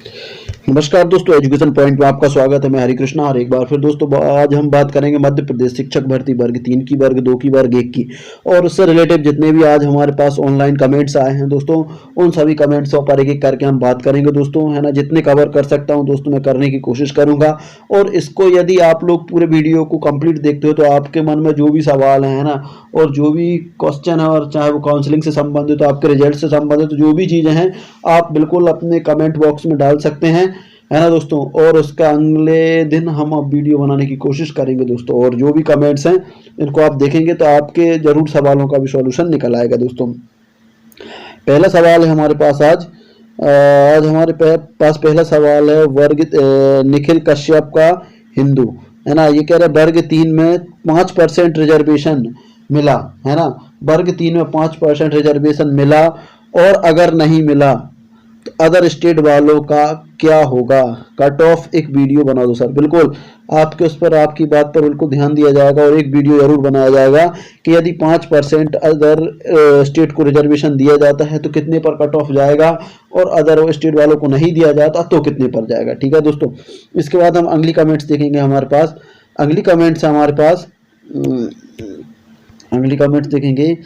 नमस्कार दोस्तों, education point में आपका स्वागत है। मैं हरि कृष्णा और एक बार फिर दोस्तों आज हम बात करेंगे मध्य प्रदेश शिक्षक भर्ती वर्ग 3 की, वर्ग 2 की, वर्ग 1 की और उससे रिलेटेड जितने भी आज हमारे पास ऑनलाइन कमेंट्स आए हैं दोस्तों, उन सभी कमेंट्स पर एक एक करके हम बात करेंगे दोस्तों, है ना। जितने कवर कर सकता हूं दोस्तों मैं करने की कोशिश करूंगा। और इसको यदि आप लोग पूरे वीडियो को कंप्लीट देखते हो तो आपके मन में जो भी सवाल है ना, और जो भी क्वेश्चन है, और चाहे वो काउंसलिंग से संबंधित हो, आपके रिजल्ट से संबंधित जो भी चीज़ें हैं, आप बिल्कुल अपने कमेंट बॉक्स में डाल सकते हैं, है ना दोस्तों। और उसका अगले दिन हम अब वीडियो बनाने की कोशिश करेंगे दोस्तों, और जो भी कमेंट्स हैं इनको आप देखेंगे तो आपके जरूर सवालों का भी सॉल्यूशन निकल आएगा दोस्तों। पहला सवाल है हमारे पास आज हमारे पास पहला सवाल है वर्ग निखिल कश्यप का, हिंदू, है ना। ये कह रहे हैं वर्ग 3 में 5% रिजर्वेशन मिला, है ना। वर्ग 3 में 5% रिजर्वेशन मिला और अगर नहीं मिला तो अदर स्टेट वालों का क्या होगा, कट ऑफ एक वीडियो बना दो सर। बिल्कुल आपके उस पर, आपकी बात पर बिल्कुल ध्यान दिया जाएगा और एक वीडियो जरूर बनाया जाएगा कि यदि 5% अदर स्टेट को रिजर्वेशन दिया जाता है तो कितने पर कट ऑफ जाएगा, और अदर स्टेट वालों को नहीं दिया जाता तो कितने पर जाएगा। ठीक है दोस्तों। इसके बाद हम अगली कमेंट्स देखेंगे। हमारे पास अगली कमेंट्स हमारे पास अगली कमेंट्स देखेंगे।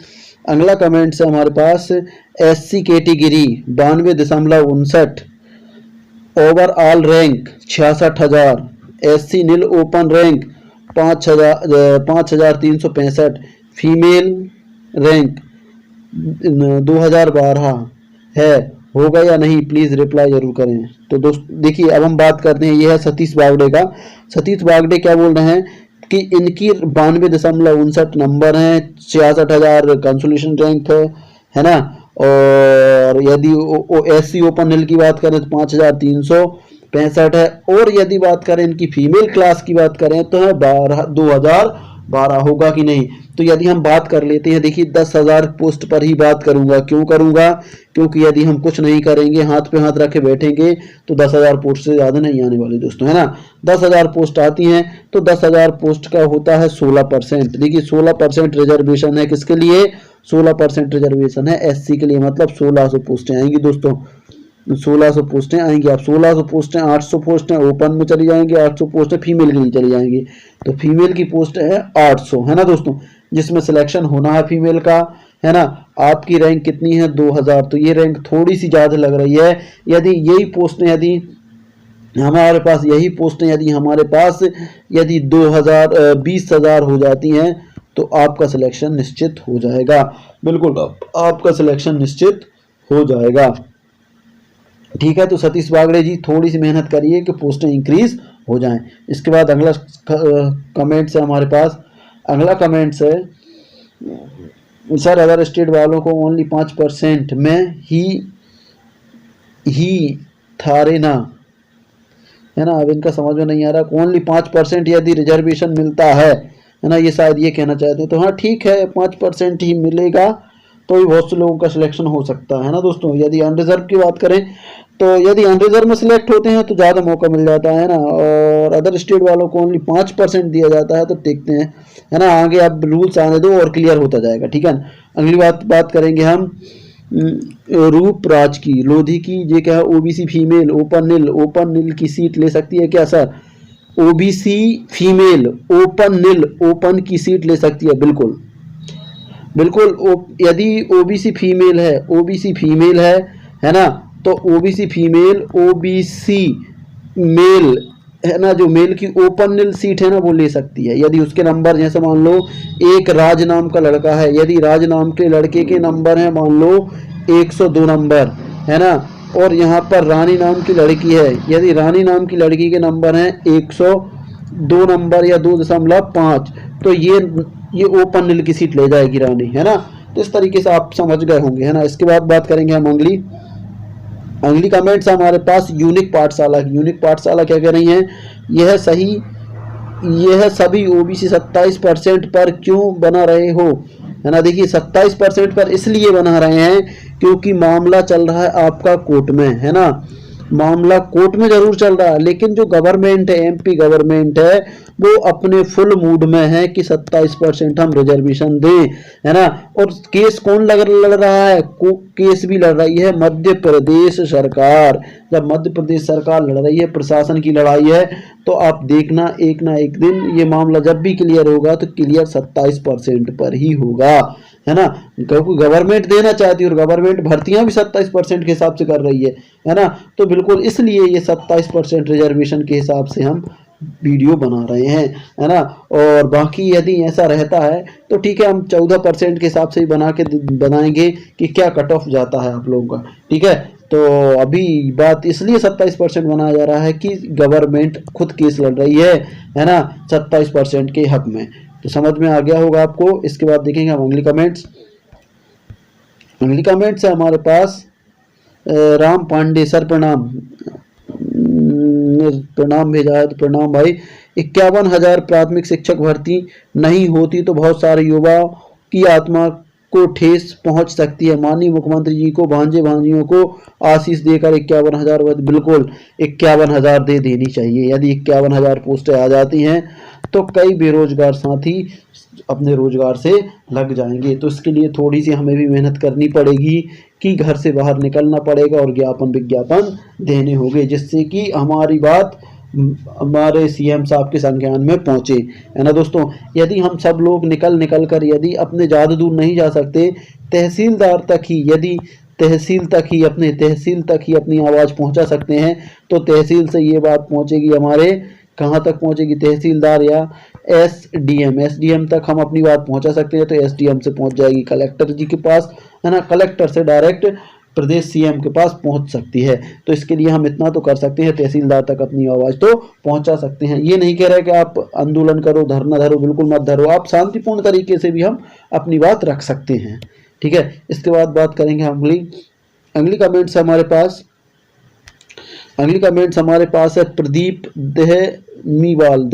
अगला कमेंट्स है हमारे पास SC category 92.59, overall rank 66,000, SC नील ओपन रैंक 5,365, फीमेल रैंक 2012 है, होगा या नहीं प्लीज रिप्लाई जरूर करें। तो दोस्त देखिए, अब हम बात करते हैं, यह है सतीश बागड़े का। सतीश बागड़े क्या बोल रहे हैं कि इनकी 92.59 नंबर हैं, 66,000 कंसोलेशन रैंक है ना। और यदि SC ओपन नील की बात करें तो 5,365 है, और यदि बात करें इनकी फीमेल क्लास की बात करें तो है 2012। होगा कि नहीं, तो यदि हम बात कर लेते हैं, देखिए 10,000 पोस्ट पर ही बात करूंगा। क्यों करूंगा? क्योंकि यदि हम कुछ नहीं करेंगे, हाथ पे हाथ रखे बैठेंगे तो 10,000 पोस्ट से ज़्यादा नहीं आने वाले दोस्तों, है ना। 10,000 पोस्ट आती हैं तो 10,000 पोस्ट का होता है 16%। देखिए 16% रिजर्वेशन है किसके लिए? 16% रिजर्वेशन है SC के लिए, मतलब 1600 पोस्टें आएंगी दोस्तों। 1600 पोस्टें आएंगी। आप 1600 पोस्टें, 800 पोस्टें ओपन में चली जाएंगी, 800 पोस्टें फीमेल के लिए चली जाएंगी। तो फीमेल की पोस्ट है 800, है ना दोस्तों, जिसमें सिलेक्शन होना है फीमेल का, है ना। आपकी रैंक कितनी है? 2000। तो ये रैंक थोड़ी सी ज़्यादा लग रही है। यदि यही पोस्टें यदि हमारे पास यदि 20,000 हो जाती हैं तो आपका सिलेक्शन निश्चित हो जाएगा। बिल्कुल आपका सिलेक्शन निश्चित हो जाएगा। ठीक है, तो सतीश बागड़े जी थोड़ी सी मेहनत करिए कि पोस्टें इंक्रीज हो जाएं। इसके बाद अगला कमेंट्स है हमारे पास। अगला कमेंट्स है, सर अदर स्टेट वालों को ओनली 5% में ही थारे ना, है ना। अब इनका समझ में नहीं आ रहा, ओनली 5% यदि रिजर्वेशन मिलता है ना, ये शायद ये कहना चाहते हैं। तो हाँ ठीक है, 5% ही मिलेगा तो भी बहुत से लोगों का सिलेक्शन हो सकता है ना दोस्तों। यदि अनरिजर्व की बात करें तो यदि अनरिजर्व में सिलेक्ट होते हैं तो ज़्यादा मौका मिल जाता है ना, और अदर स्टेट वालों को ओनली 5% दिया जाता है। तो देखते हैं, है ना, आगे अब रूल्स आने दो और क्लियर होता जाएगा। ठीक है, अगली बात करेंगे हम रूप राज की, लोधी की। ये क्या है? OBC फीमेल ओपन नील की सीट ले सकती है क्या सर? OBC फीमेल ओपन की सीट ले सकती है, बिल्कुल बिल्कुल। यदि OBC फीमेल है ना, तो OBC फीमेल OBC मेल, है ना, जो मेल की ओपन नील सीट है ना वो ले सकती है। यदि उसके नंबर, जैसे मान लो एक राज नाम का लड़का है, यदि राज नाम के लड़के के नंबर है मान लो 102 नंबर, है ना, और यहाँ पर रानी नाम की लड़की है, यदि रानी नाम की लड़की के नंबर हैं 102 नंबर या 2.5, तो ये ओपन नील की सीट ले जाएगी रानी, है ना। तो इस तरीके से आप समझ गए होंगे, है ना। इसके बाद बात करेंगे हम अगली कमेंट्स हमारे पास यूनिक पाठशाला की। यूनिक पाठशाला क्या कह रही हैं? यह सभी OBC 27% पर क्यों बना रहे हो, है ना। देखिए 27% पर इसलिए बना रहे हैं क्योंकि मामला चल रहा है आपका कोर्ट में, है ना। मामला कोर्ट में जरूर चल रहा है, लेकिन जो गवर्नमेंट है, एमपी गवर्नमेंट है, वो अपने फुल मूड में है कि 27% हम रिजर्वेशन दें, है ना। और केस कौन लड़ रहा है? केस भी लड़ रही है मध्य प्रदेश सरकार। जब मध्य प्रदेश सरकार लड़ रही है, प्रशासन की लड़ाई है, तो आप देखना एक ना एक दिन ये मामला जब भी क्लियर होगा तो क्लियर 27% पर ही होगा, है ना। क्योंकि गवर्नमेंट देना चाहती है और गवर्नमेंट भर्तियां भी 27% के हिसाब से कर रही है ना। तो बिल्कुल इसलिए ये 27% रिजर्वेशन के हिसाब से हम वीडियो बना रहे हैं, है ना। और बाकी यदि ऐसा रहता है तो ठीक है, हम 14% के हिसाब से ही बनाएंगे कि क्या कट ऑफ जाता है आप लोगों का, ठीक है। तो अभी बात इसलिए 27% बनाया जा रहा है कि गवर्नमेंट खुद केस लड़ रही है ना, 27% के हक में। तो समझ में आ गया होगा आपको। इसके बाद देखेंगे हम अगली कमेंट्स। अगली कमेंट्स है हमारे पास राम पांडे सर, प्रणाम। प्रणाम भेजा है, तो प्रणाम भाई। 51,000 प्राथमिक शिक्षक भर्ती नहीं होती तो बहुत सारे युवाओं की आत्मा को ठेस पहुंच सकती है। माननीय मुख्यमंत्री जी को भांजे भांजियों को आशीष देकर 51,000, बिल्कुल 51,000 दे देनी चाहिए। यदि 51,000 पोस्टें आ जाती हैं तो कई बेरोजगार साथी अपने रोजगार से लग जाएंगे। तो इसके लिए थोड़ी सी हमें भी मेहनत करनी पड़ेगी कि घर से बाहर निकलना पड़ेगा और विज्ञापन देने होंगे, जिससे कि हमारी बात हमारे सीएम साहब के संज्ञान में पहुंचे, है ना दोस्तों। यदि हम सब लोग निकल कर यदि अपने ज़्यादा दूर नहीं जा सकते, तहसीलदार तक ही, यदि तहसील तक ही अपनी आवाज़ पहुंचा सकते हैं, तो तहसील से ये बात पहुंचेगी हमारे कहाँ तक पहुंचेगी? तहसीलदार या एसडीएम तक हम अपनी बात पहुंचा सकते हैं, तो एसडीएम से पहुंच जाएगी कलेक्टर जी के पास, है ना। कलेक्टर से डायरेक्ट प्रदेश सीएम के पास पहुंच सकती है। तो इसके लिए हम इतना तो कर सकते हैं, तहसीलदार तक अपनी आवाज़ तो पहुंचा सकते हैं। ये नहीं कह रहे कि आप आंदोलन करो, धरना धरो, बिल्कुल मत धरो, आप शांतिपूर्ण तरीके से भी हम अपनी बात रख सकते हैं, ठीक है। इसके बाद बात करेंगे हम अगली कमेंट्स हमारे पास। अगली कमेंट्स हमारे पास है प्रदीप देहमीवाल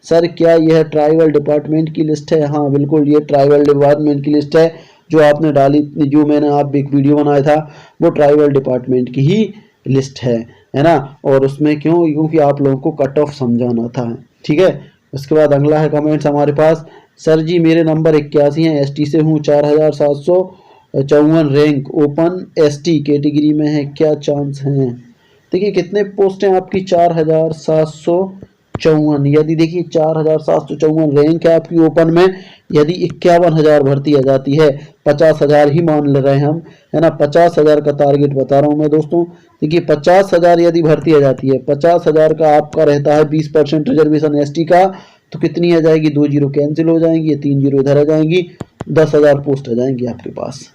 सर, क्या यह ट्राइबल डिपार्टमेंट की लिस्ट है? हाँ बिल्कुल, ये ट्राइबल डिपार्टमेंट की लिस्ट है जो आपने डाली, जो मैंने आप एक वीडियो बनाया था, वो ट्राइबल डिपार्टमेंट की ही लिस्ट है ना। और उसमें क्योंकि आप लोगों को कट ऑफ समझाना था, ठीक है। उसके बाद अगला है कमेंट्स हमारे पास। सर जी मेरे नंबर 81 है, एसटी से हूँ, 4,754 रैंक, ओपन एसटी कैटेगरी में है, क्या चांस हैं? देखिए कितने पोस्ट हैं आपकी? 4,754। यदि देखिए 4,754 रैंक है आपकी ओपन में, यदि 51,000 भर्ती आ जाती है, 50,000 ही मान ले रहे हैं हम, है ना। 50,000 का टारगेट बता रहा हूँ मैं दोस्तों। देखिए 50,000 यदि भर्ती आ जाती है, 50,000 का आपका रहता है 20% रिजर्वेशन एसटी का, तो कितनी आ जाएगी? 2 जीरो कैंसिल हो जाएंगी, 3 जीरो इधर आ जाएंगी, 10,000 पोस्ट आ जाएंगी आपके पास,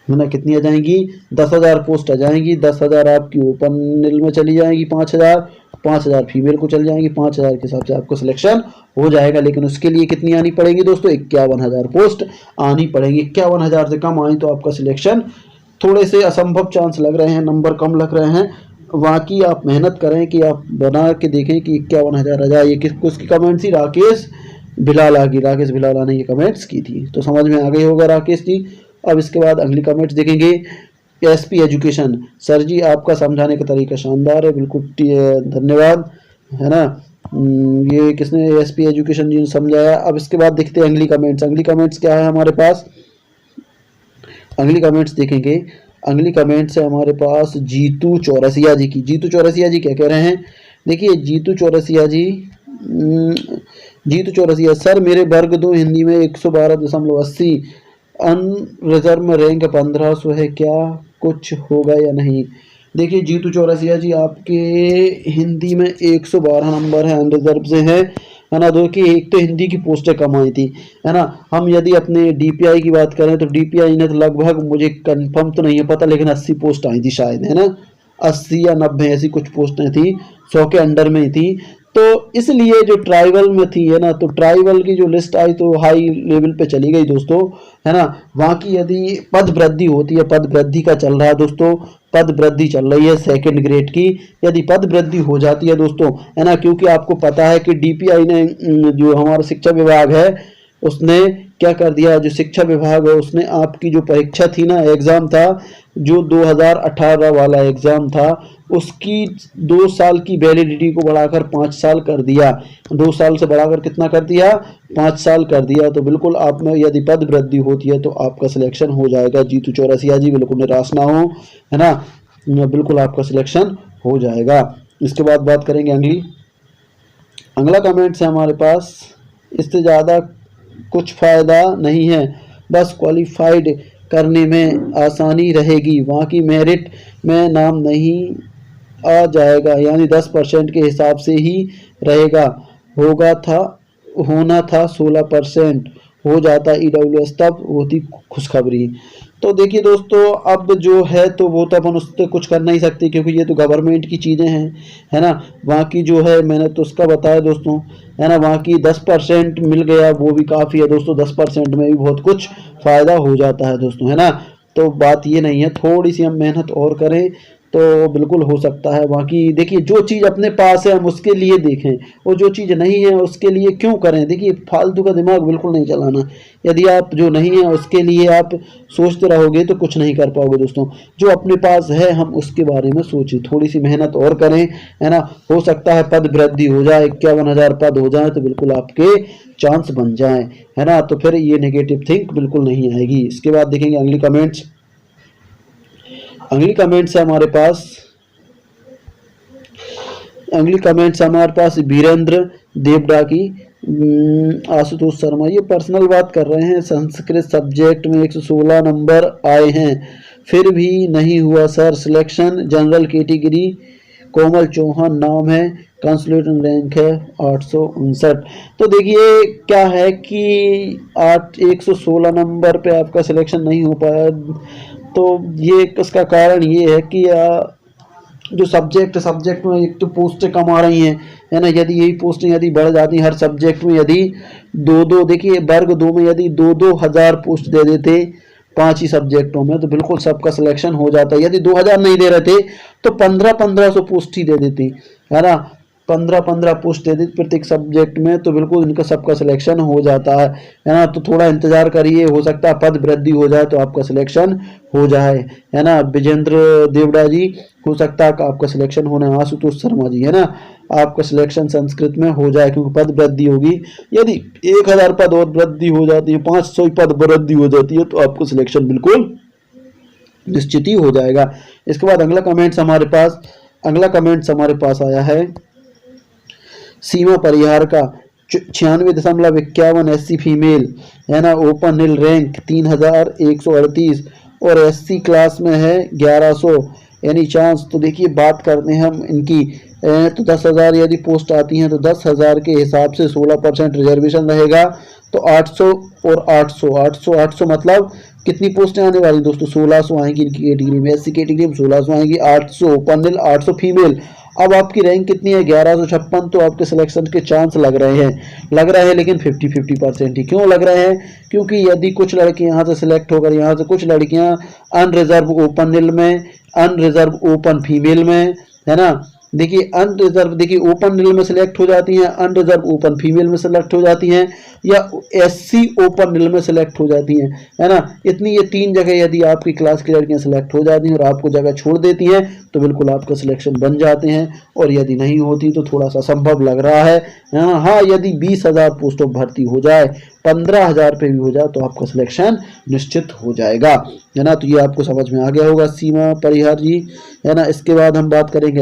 है ना। कितनी आ जाएंगी? 10,000 पोस्ट आ जाएंगी। 10,000 आपकी ओपन में चली जाएंगी, 5,000 फीमेल को चल जाएंगी, 5,000 के हिसाब से आपको सिलेक्शन हो जाएगा। लेकिन उसके लिए कितनी आनी पड़ेगी दोस्तों? 51,000 पोस्ट आनी पड़ेगी। 51,000 से कम आई तो आपका सिलेक्शन थोड़े से असंभव चांस लग रहे हैं, नंबर कम लग रहे हैं। बाकी आप मेहनत करें कि आप बना के देखें कि 51,000 आ जाए। ये किसकी कमेंट्स थी? राकेश भिलाला ने ये कमेंट्स की थी। तो समझ में आ गई होगा राकेश जी। अब इसके बाद अगली कमेंट्स देखेंगे। एसपी एजुकेशन सर जी आपका समझाने का तरीका शानदार है, बिल्कुल धन्यवाद, है ना। ये किसने? एसपी एजुकेशन जी ने समझाया। अब इसके बाद देखते हैं अगली कमेंट्स क्या है हमारे पास। अगली कमेंट्स देखेंगे। अगली कमेंट्स है हमारे पास जीतू चौरसिया जी की। जीतू चौरसिया जी क्या कह रहे हैं? देखिए जीतू चौरसिया सर, मेरे वर्ग 2 हिंदी में 112.80, अनरिजर्व में रैंक 1500 है, क्या कुछ होगा या नहीं? देखिए जीतू चौरसिया जी, आपके हिंदी में 112 नंबर है, अनरिजर्व से है ना। देखिए एक तो हिंदी की पोस्टें कम आई थी, है ना। हम यदि अपने डीपीआई की बात करें तो डीपीआई ने तो लगभग, मुझे कंफर्म तो नहीं है पता, लेकिन 80 पोस्ट आई थी शायद, है ना। 80 या 90 ऐसी कुछ पोस्टें थी, 100 के अंडर में ही थी। तो इसलिए जो ट्राइबल में थी, है ना, तो ट्राइबल की जो लिस्ट आई तो हाई लेवल पे चली गई दोस्तों, है ना। वहाँ की यदि पद वृद्धि होती है, पद वृद्धि का चल रहा है दोस्तों, पद वृद्धि चल रही है 2nd ग्रेड की। यदि पद वृद्धि हो जाती है दोस्तों, है ना, क्योंकि आपको पता है कि डीपीआई ने, जो हमारा शिक्षा विभाग है, उसने क्या कर दिया, जो शिक्षा विभाग है उसने आपकी जो परीक्षा थी ना, एग्जाम था जो 2018 वाला एग्जाम था, उसकी 2 साल की वैलिडिटी को बढ़ाकर 5 साल कर दिया। 2 साल से बढ़ाकर कितना कर दिया, 5 साल कर दिया। तो बिल्कुल आप में यदि पद वृद्धि होती है तो आपका सिलेक्शन हो जाएगा। जीतू चौरसिया जी बिल्कुल निराश ना हो, है ना, बिल्कुल आपका सिलेक्शन हो जाएगा। इसके बाद बात करेंगे अगला कमेंट्स है हमारे पास, इससे ज़्यादा कुछ फ़ायदा नहीं है, बस क्वालिफाइड करने में आसानी रहेगी, वहाँ की मेरिट में नाम नहीं आ जाएगा, यानी 10% के हिसाब से ही रहेगा। होना था 16% हो जाता EWS, तब होती खुशखबरी। तो देखिए दोस्तों, अब जो है तो वो तो अपन उससे कुछ कर नहीं सकते क्योंकि ये तो गवर्नमेंट की चीज़ें हैं, है ना। वहाँ की जो है मैंने तो उसका बताया दोस्तों, है ना, वहाँ की 10% मिल गया वो भी काफ़ी है दोस्तों। 10% में भी बहुत कुछ फ़ायदा हो जाता है दोस्तों, है ना। तो बात ये नहीं है, थोड़ी सी हम मेहनत और करें तो बिल्कुल हो सकता है। बाकी देखिए, जो चीज़ अपने पास है हम उसके लिए देखें, और जो चीज़ नहीं है उसके लिए क्यों करें। देखिए, फालतू का दिमाग बिल्कुल नहीं चलाना। यदि आप जो नहीं है उसके लिए आप सोचते रहोगे तो कुछ नहीं कर पाओगे दोस्तों। जो अपने पास है हम उसके बारे में सोचें, थोड़ी सी मेहनत और करें, है ना। हो सकता है पद वृद्धि हो जाए, 51,000 पद हो जाए तो बिल्कुल आपके चांस बन जाए, है ना। तो फिर ये नेगेटिव थिंक बिल्कुल नहीं आएगी। इसके बाद देखेंगे अगली कमेंट्स है हमारे पास। वीरेंद्र देवडा की, आशुतोष शर्मा ये पर्सनल बात कर रहे हैं। संस्कृत सब्जेक्ट में 116 नंबर आए हैं, फिर भी नहीं हुआ सर सिलेक्शन। जनरल कैटेगरी कोमल चौहान नाम है, कंसुलेशन रैंक है 859। तो देखिए क्या है कि 116 नंबर पे आपका सिलेक्शन नहीं हो पाया, तो ये इसका कारण ये है कि जो सब्जेक्ट में एक तो पोस्टें कम आ रही हैं, है ना। यदि यही पोस्टें यदि बढ़ जाती हर सब्जेक्ट में, यदि दो देखिए वर्ग 2 में यदि 2,000 पोस्ट दे देते 5 ही सब्जेक्टों में तो बिल्कुल सबका सिलेक्शन हो जाता। यदि 2,000 नहीं दे रहे थे तो 1500 पोस्ट ही दे देती, है ना। 1500 पोस्ट दे दी प्रत्येक सब्जेक्ट में तो बिल्कुल इनका सबका सिलेक्शन हो जाता है ना। तो थोड़ा इंतजार करिए, हो सकता है पद वृद्धि हो जाए तो आपका सिलेक्शन हो जाए, है ना। विजेंद्र देवड़ा जी, हो सकता है आपका सिलेक्शन होना है। आशुतोष शर्मा जी, है ना, आपका सिलेक्शन संस्कृत में हो जाए क्योंकि पद वृद्धि होगी। यदि 1,000 पद और वृद्धि हो जाती है, 500 पद वृद्धि हो जाती है तो आपको सिलेक्शन बिल्कुल निश्चित ही हो जाएगा। इसके बाद अगला कमेंट्स हमारे पास आया है सीमा परिहार का, 96.51 SC फीमेल, है ना, ओपन नील रैंक 3,138 और SC क्लास में है 1,100, एनी चांस। तो देखिए बात करते हैं हम इनकी, तो 10,000 यदि पोस्ट आती हैं तो 10,000 के हिसाब से 16% रिजर्वेशन रहेगा, तो 800 और 800 मतलब कितनी पोस्टें आने वाली दोस्तों, 1600 आएंगी इनकी कैटेगरी में। SC कैटेगरी में 1600 आएंगी, 800 ओपन नील, 800 फीमेल। अब आपकी रैंक कितनी है, 1156, तो आपके सिलेक्शन के चांस लग रहे हैं लेकिन 50-50% ही क्यों लग रहे हैं, क्योंकि यदि कुछ लड़के यहाँ से सिलेक्ट होकर यहाँ से, कुछ लड़कियाँ अनरिजर्व ओपन नील में, अनरिजर्व ओपन फीमेल में, है ना। देखिए अनरिजर्व, देखिए ओपन नील में सिलेक्ट हो जाती हैं, अनरिजर्व ओपन फीमेल में सिलेक्ट हो जाती हैं, या SC ओपन नील में सिलेक्ट हो जाती हैं, है ना। इतनी ये 3 जगह यदि आपकी क्लास की लड़कियां सिलेक्ट हो जाती हैं और आपको जगह छोड़ देती हैं तो बिल्कुल आपका सिलेक्शन बन जाते हैं, और यदि नहीं होती तो थोड़ा सा संभव लग रहा है। हाँ, यदि 20,000 पोस्टों भर्ती हो जाए, 15,000 पे भी हो जाए तो आपका सिलेक्शन निश्चित हो जाएगा, है ना। तो ये आपको समझ में आ गया होगा सीमा परिहार जी, है ना। इसके बाद हम बात करेंगे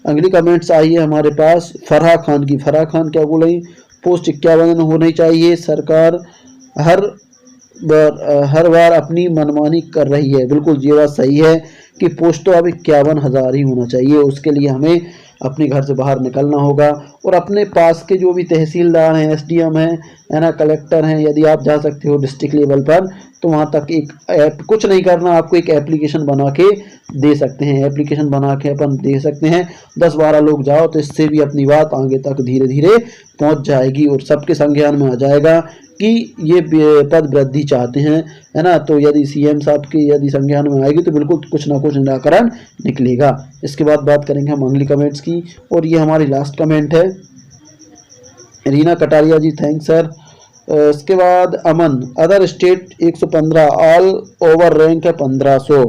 अगली कमेंट्स आई है हमारे पास फराह खान की। फराह खान क्या बोल रही, पोस्ट 51 होनी चाहिए, सरकार हर बार अपनी मनमानी कर रही है। बिल्कुल ये बात सही है कि पोस्ट तो अब 51,000 ही होना चाहिए। उसके लिए हमें अपने घर से बाहर निकलना होगा और अपने पास के जो भी तहसीलदार हैं, SDM हैं, है ना, कलेक्टर हैं, यदि आप जा सकते हो डिस्ट्रिक्ट लेवल पर तो वहाँ तक कुछ नहीं करना, आपको एक एप्लीकेशन बना के दे सकते हैं। एप्लीकेशन बना के अपन दे सकते हैं, 10-12 लोग जाओ तो इससे भी अपनी बात आगे तक धीरे धीरे पहुँच जाएगी और सबके संज्ञान में आ जाएगा कि ये पद वृद्धि चाहते हैं, है ना। तो यदि CM साहब के यदि संज्ञान में आएगी तो बिल्कुल कुछ ना कुछ निराकरण निकलेगा। इसके बाद बात करेंगे हम अगली कमेंट्स की, और ये हमारी लास्ट कमेंट है। Reena Kataria ji thanks sir. इसके बाद Aman, other state 115, all over rank है 1500।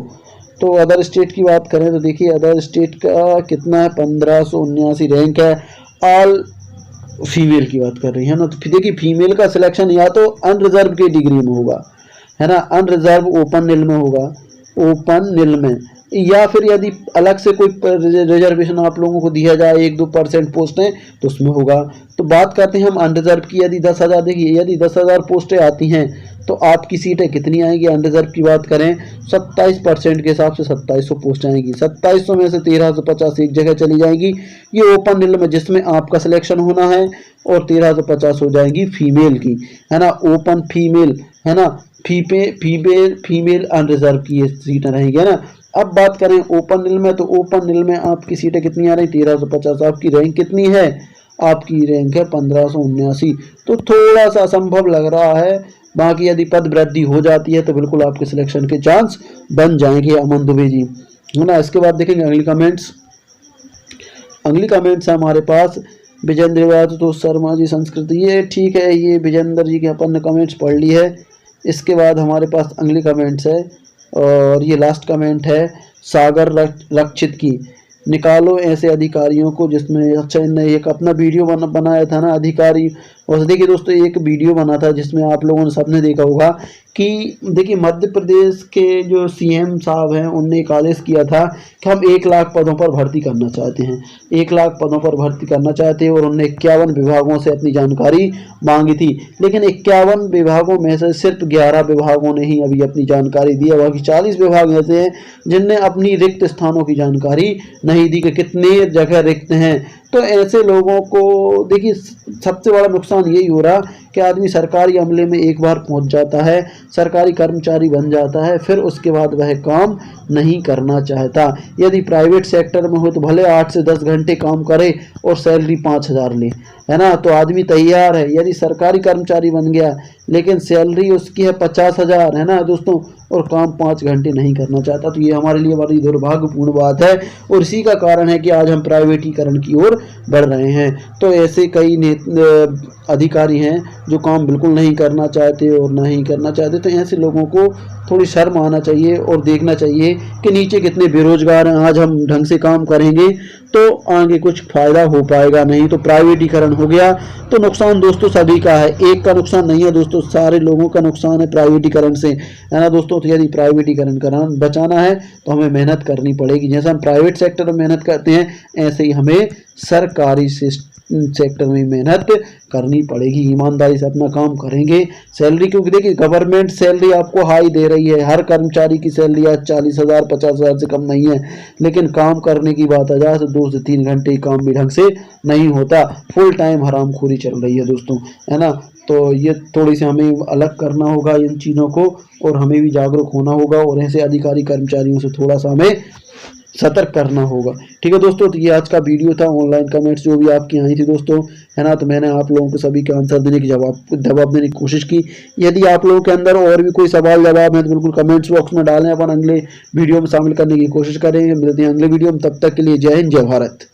तो अदर स्टेट की बात करें तो देखिए अदर स्टेट का कितना है, 1579 रैंक है। ऑल फीमेल की बात कर रही है ना, तो फिर देखिए फीमेल का सिलेक्शन या तो अनरिजर्व की डिग्री में होगा, है ना, अनरिजर्व ओपन नील में होगा, ओपन नील में, या फिर यदि अलग से कोई रिजर्वेशन आप लोगों को दिया जाए 1-2% पोस्टें तो उसमें होगा। तो बात करते हैं हम अनरिजर्व की। यदि 10,000, देखिए यदि 10,000 पोस्टें आती हैं तो आपकी सीटें कितनी आएंगी। अनरिजर्व की बात करें 27% के हिसाब से 2700 पोस्ट आएंगी। 2700 में से 1350 एक जगह चली जाएगी, ये ओपन नील में जिसमें आपका सिलेक्शन होना है, और 1350 हो जाएंगी फीमेल की, है ना, ओपन फीमेल, है ना, फीमेल अनरिजर्व की ये सीटें रहेंगी, है ना। अब बात करें ओपन नील में, तो ओपन नील में आपकी सीटें कितनी आ रही, 1350। आपकी रैंक कितनी है, आपकी रैंक है 1579। तो थोड़ा सा असंभव लग रहा है, बाकी यदि पद वृद्धि हो जाती है तो बिल्कुल आपके सिलेक्शन के चांस बन जाएंगे अमन दुबे जी, है ना। इसके बाद देखेंगे अगली कमेंट्स। अगली कमेंट्स है हमारे पास विजेंद्र तो शर्मा जी संस्कृति, ये ठीक है, ये विजेंद्र जी के अपन ने कमेंट्स पढ़ ली है। इसके बाद हमारे पास अगली कमेंट्स है, और ये लास्ट कमेंट है सागर रक्षित की, निकालो ऐसे अधिकारियों को जिसमें, अच्छा इनने एक अपना वीडियो बनाया था ना अधिकारी। और देखिए दोस्तों एक वीडियो बना था जिसमें आप लोगों ने सबने देखा होगा कि देखिए मध्य प्रदेश के जो सीएम साहब हैं उनने एक आदेश किया था कि हम 1 लाख पदों पर भर्ती करना चाहते हैं, 1 लाख पदों पर भर्ती करना चाहते हैं, और उन्होंने 51 विभागों से अपनी जानकारी मांगी थी। लेकिन 51 विभागों में से सिर्फ 11 विभागों ने ही अभी अपनी जानकारी दी है, बाकी 40 विभाग ऐसे हैं जिनने अपनी रिक्त स्थानों की जानकारी नहीं दी कि कितने जगह रिक्त हैं। तो ऐसे लोगों को देखिए सबसे बड़ा नुकसान यही हो रहा कि आदमी सरकारी अमले में एक बार पहुंच जाता है, सरकारी कर्मचारी बन जाता है, फिर उसके बाद वह काम नहीं करना चाहता। यदि प्राइवेट सेक्टर में हो तो भले 8 से 10 घंटे काम करे और सैलरी 5,000 ले, है ना, तो आदमी तैयार है। यदि सरकारी कर्मचारी बन गया लेकिन सैलरी उसकी है 50,000, है ना दोस्तों, और काम 5 घंटे नहीं करना चाहता, तो ये हमारे लिए बड़ी दुर्भाग्यपूर्ण बात है। और इसी का कारण है कि आज हम प्राइवेटीकरण की ओर बढ़ रहे हैं। तो ऐसे कई अधिकारी हैं जो काम बिल्कुल नहीं करना चाहते और नहीं करना चाहते, तो ऐसे लोगों को थोड़ी शर्म आना चाहिए और देखना चाहिए कि नीचे कितने बेरोजगार हैं। आज हम ढंग से काम करेंगे तो आगे कुछ फायदा हो पाएगा, नहीं तो प्राइवेटीकरण हो गया तो नुकसान दोस्तों सभी का है, एक का नुकसान नहीं है दोस्तों, सारे लोगों का नुकसान है प्राइवेटीकरण से, है ना दोस्तों। तो यदि प्राइवेटीकरण कराना बचाना है तो हमें मेहनत करनी पड़ेगी। जैसे हम प्राइवेट सेक्टर में मेहनत करते हैं ऐसे ही हमें सरकारी सेक्टर में मेहनत करनी पड़ेगी। ईमानदारी से अपना काम करेंगे, सैलरी, क्योंकि देखिए गवर्नमेंट सैलरी आपको हाई दे रही है, हर कर्मचारी की सैलरी आज 40,000 50,000 से कम नहीं है, लेकिन काम करने की बात आ जाए तो 2 से 3 घंटे काम भी ढंग से नहीं होता, फुल टाइम हरामखोरी चल रही है दोस्तों, है ना। तो ये थोड़ी सी हमें अलग करना होगा इन चीज़ों को, और हमें भी जागरूक होना होगा, और ऐसे अधिकारी कर्मचारियों से थोड़ा सा हमें सतर्क करना होगा। ठीक है दोस्तों, तो ये आज का वीडियो था, ऑनलाइन कमेंट्स जो भी आपकी आई थी दोस्तों, है ना, तो मैंने आप लोगों को सभी के आंसर देने की जवाब देने की कोशिश की। यदि आप लोगों के अंदर और भी कोई सवाल जवाब है तो बिल्कुल कमेंट्स बॉक्स में डालें, अपन अगले वीडियो में शामिल करने की कोशिश करेंगे। मिलते हैं अगले वीडियो में, तब तक के लिए जय हिंद जय भारत।